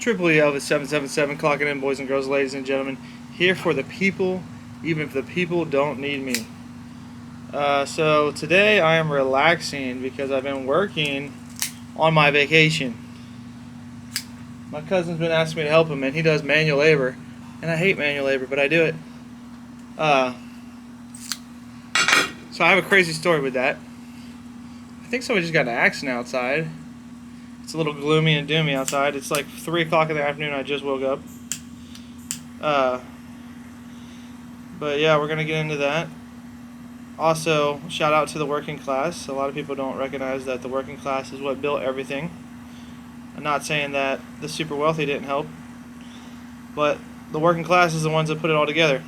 Triple E Elvis 777 clocking in, boys and girls, ladies and gentlemen. Here for the people, even if the people don't need me. So today I am relaxing because I've been working on my vacation. My cousin's been asking me to help him, and he does manual labor. And I hate manual labor, but I do it. So I have a crazy story with that. I think somebody just got in an accident outside. It's a little gloomy and doomy outside. It's like 3 o'clock in the afternoon. I just woke up. But yeah, we're going to get into that. Also, shout out to the working class. A lot of people don't recognize that the working class is what built everything. I'm not saying that the super wealthy didn't help, but the working class is the ones that put it all together.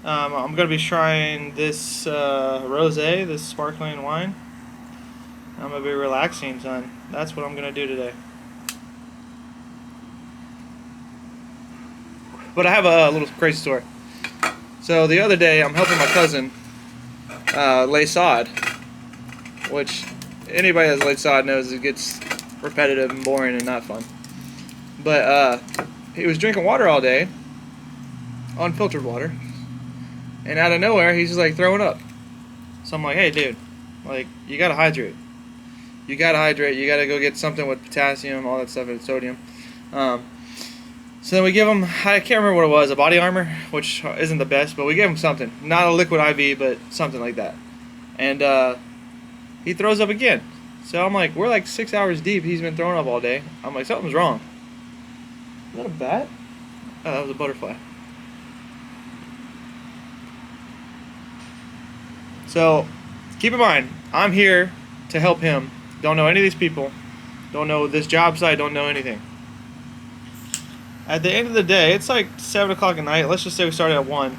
I'm going to be trying this rosé, this sparkling wine. I'm going to be relaxing, son. That's what I'm going to do today. But I have a little crazy story. So the other day, I'm helping my cousin lay sod, which anybody that's laid sod knows it gets repetitive and boring and not fun. But he was drinking water all day, unfiltered water, and out of nowhere, he's just like throwing up. So I'm like, hey, dude, like, you gotta hydrate. You gotta hydrate. You gotta go get something with potassium, all that stuff, and sodium. So then we give him, I can't remember what it was, a body armor, which isn't the best, but we gave him something. Not a liquid IV, but something like that. And he throws up again. So I'm like, we're like 6 hours deep. He's been throwing up all day. I'm like, something's wrong. Is that a bat? Oh, that was a butterfly. So keep in mind, I'm here to help him. Don't know any of these people. Don't know this job site. Don't know anything. At the end of the day, it's like 7 o'clock at night. Let's just say we started at 1.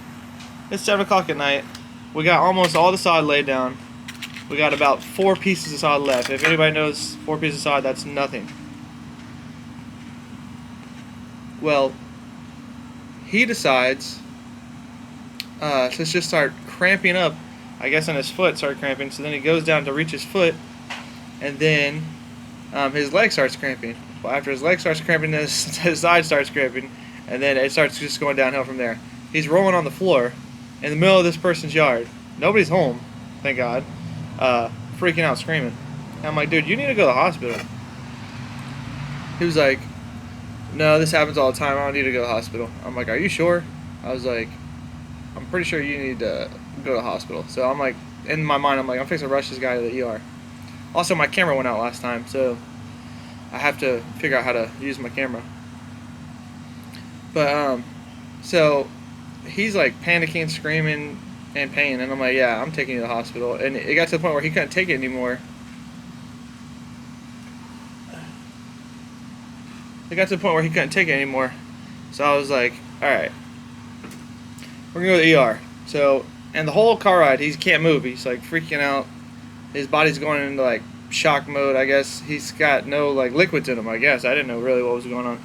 It's 7 o'clock at night. We got almost all the sod laid down. We got about 4 pieces of sod left. If anybody knows 4 pieces of sod, that's nothing. Well, he decides to just start cramping up. I guess on his foot started cramping. So then he goes down to reach his foot, and then his leg starts cramping. Well, after his leg starts cramping, his side starts cramping, and then it starts just going downhill from there. He's rolling on the floor in the middle of this person's yard. Nobody's home, thank God. Freaking out, screaming. And I'm like, dude, you need to go to the hospital. He was like, no, this happens all the time. I don't need to go to the hospital. I'm like, are you sure? I was like, I'm pretty sure you need to go to the hospital. So I'm like, in my mind, I'm like, I'm fixing to rush this guy to the ER. Also, my camera went out last time, so I have to figure out how to use my camera. But, so he's like panicking, screaming, in pain, and I'm like, yeah, I'm taking you to the hospital. And it got to the point where he couldn't take it anymore. So I was like, alright, we're gonna go to the ER. So, and the whole car ride, he can't move. He's like freaking out. His body's going into like shock mode, I guess. He's got no like liquids in him, I guess. I didn't know really what was going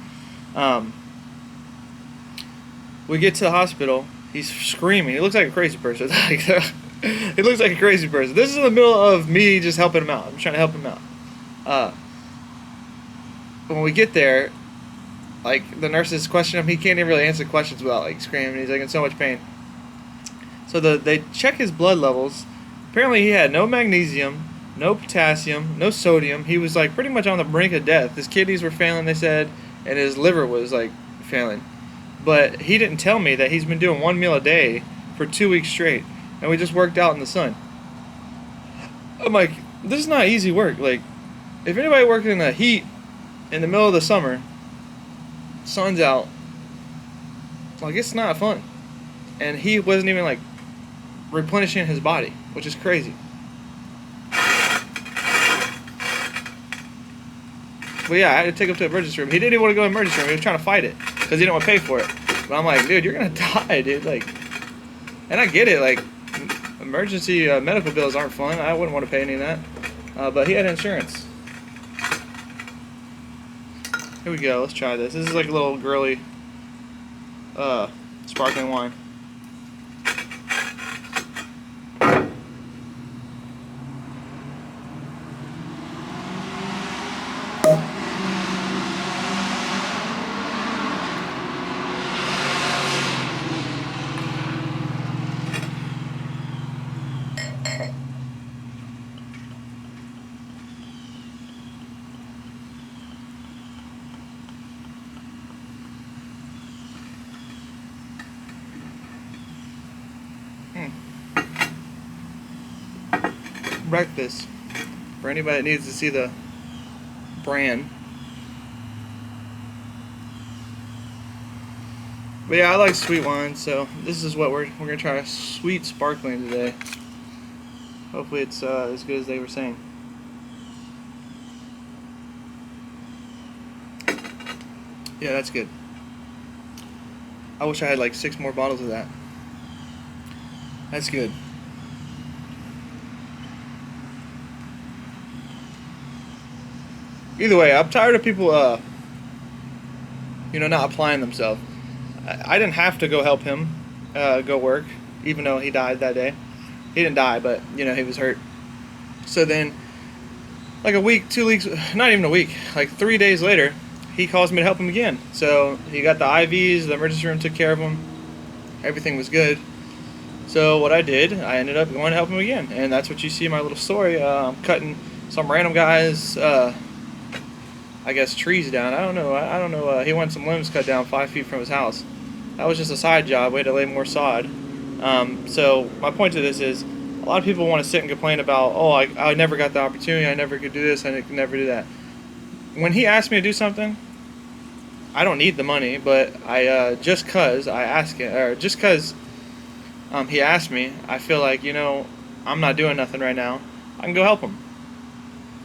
on. We get to the hospital. He's screaming. He looks like a crazy person. He looks like a crazy person. This is in the middle of me just helping him out. I'm trying to help him out. When we get there, like, the nurses question him. He can't even really answer questions without like screaming. He's like in so much pain. So they check his blood levels. Apparently he had no magnesium, no potassium, no sodium. He was like pretty much on the brink of death. His kidneys were failing, they said, and his liver was like failing. But he didn't tell me that he's been doing 1 meal a day for 2 weeks straight, and we just worked out in the sun. I'm like, this is not easy work. Like, if anybody worked in the heat in the middle of the summer, sun's out, like, it's not fun. And he wasn't even like replenishing his body, which is crazy. But yeah, I had to take him to the emergency room. He didn't even want to go to the emergency room. He was trying to fight it because he didn't want to pay for it. But I'm like, dude, you're gonna die, dude. Like, and I get it. Like, emergency medical bills aren't fun. I wouldn't want to pay any of that. But he had insurance. Here we go. Let's try this. This is like a little girly sparkling wine. wrecked this. For anybody that needs to see the brand. But yeah, I like sweet wine, so this is what we're gonna try a sweet sparkling today. Hopefully it's as good as they were saying. Yeah, that's good. I wish I had like 6 more bottles of that. That's good. Either way, I'm tired of people, not applying themselves. I didn't have to go help him go work, even though he died that day. He didn't die, but, he was hurt. So then, like a week, 2 weeks, not even a week, like 3 days later, he calls me to help him again. So he got the IVs, the emergency room took care of him. Everything was good. So what I did, I ended up going to help him again. And that's what you see in my little story. I'm cutting some random guy's, I guess, trees down. I don't know. He wanted some limbs cut down 5 feet from his house. That was just a side job. We had to lay more sod. So my point to this is, a lot of people want to sit and complain about, oh, I never got the opportunity. I never could do this. I could never do that. When he asked me to do something, I don't need the money, but I just cause I ask it, or just cause he asked me, I feel like, I'm not doing nothing right now. I can go help him.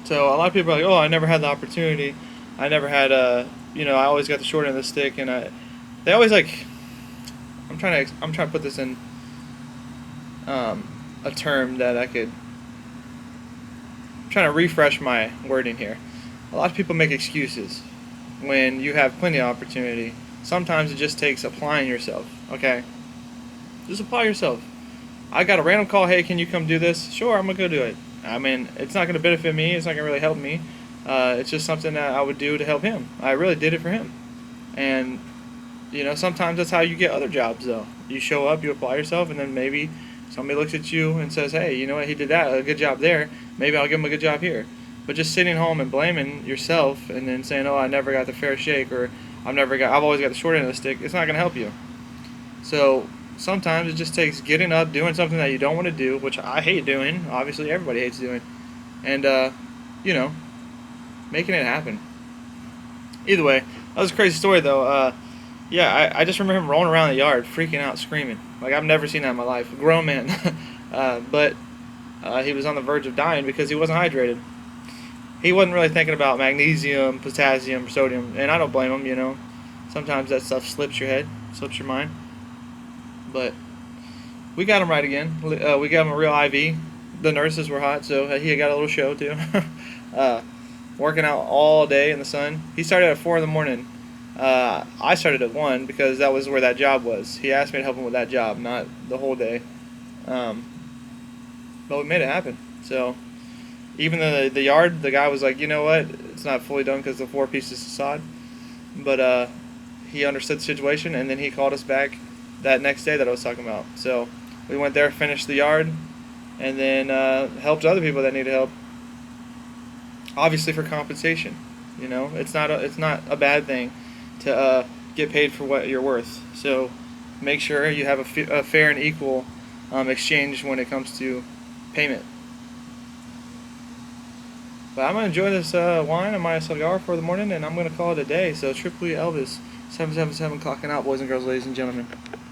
So a lot of people are like, oh, I never had the opportunity. I never had I always got the short end of the stick, and they always like. I'm trying to put this in a term that I could. I'm trying to refresh my wording here. A lot of people make excuses when you have plenty of opportunity. Sometimes it just takes applying yourself. Okay, just apply yourself. I got a random call. Hey, can you come do this? Sure, I'm gonna go do it. I mean, it's not gonna benefit me. It's not gonna really help me. It's just something that I would do to help him. I really did it for him. And sometimes that's how you get other jobs, though. You show up, you apply yourself, and then maybe somebody looks at you and says, hey, you know what, he did that, a good job there. Maybe I'll give him a good job here. But just sitting home and blaming yourself and then saying, oh, I never got the fair shake, or I've always got the short end of the stick, it's not going to help you. So sometimes it just takes getting up, doing something that you don't want to do, which I hate doing. Obviously, everybody hates doing. And, making it happen. Either way, that was a crazy story, though. Yeah, I just remember him rolling around the yard, freaking out, screaming. Like, I've never seen that in my life. A grown man. But he was on the verge of dying because he wasn't hydrated. He wasn't really thinking about magnesium, potassium, sodium, and I don't blame him, Sometimes that stuff slips your head, slips your mind. But we got him right again. We got him a real IV. The nurses were hot, so he got a little show, too. Working out all day in the sun. He started at 4 in the morning. I started at 1 because that was where that job was. He asked me to help him with that job, not the whole day. But we made it happen. So even the yard, the guy was like, you know what, it's not fully done because of the 4 pieces of sod. But he understood the situation, and then he called us back that next day that I was talking about. So we went there, finished the yard, and then helped other people that needed help. Obviously for compensation. It's not a bad thing to get paid for what you're worth. So make sure you have a fair and equal exchange when it comes to payment. But I'm going to enjoy this wine and my cigar for the morning, and I'm going to call it a day. So Triple E Elvis, 777 clocking out, boys and girls, ladies and gentlemen.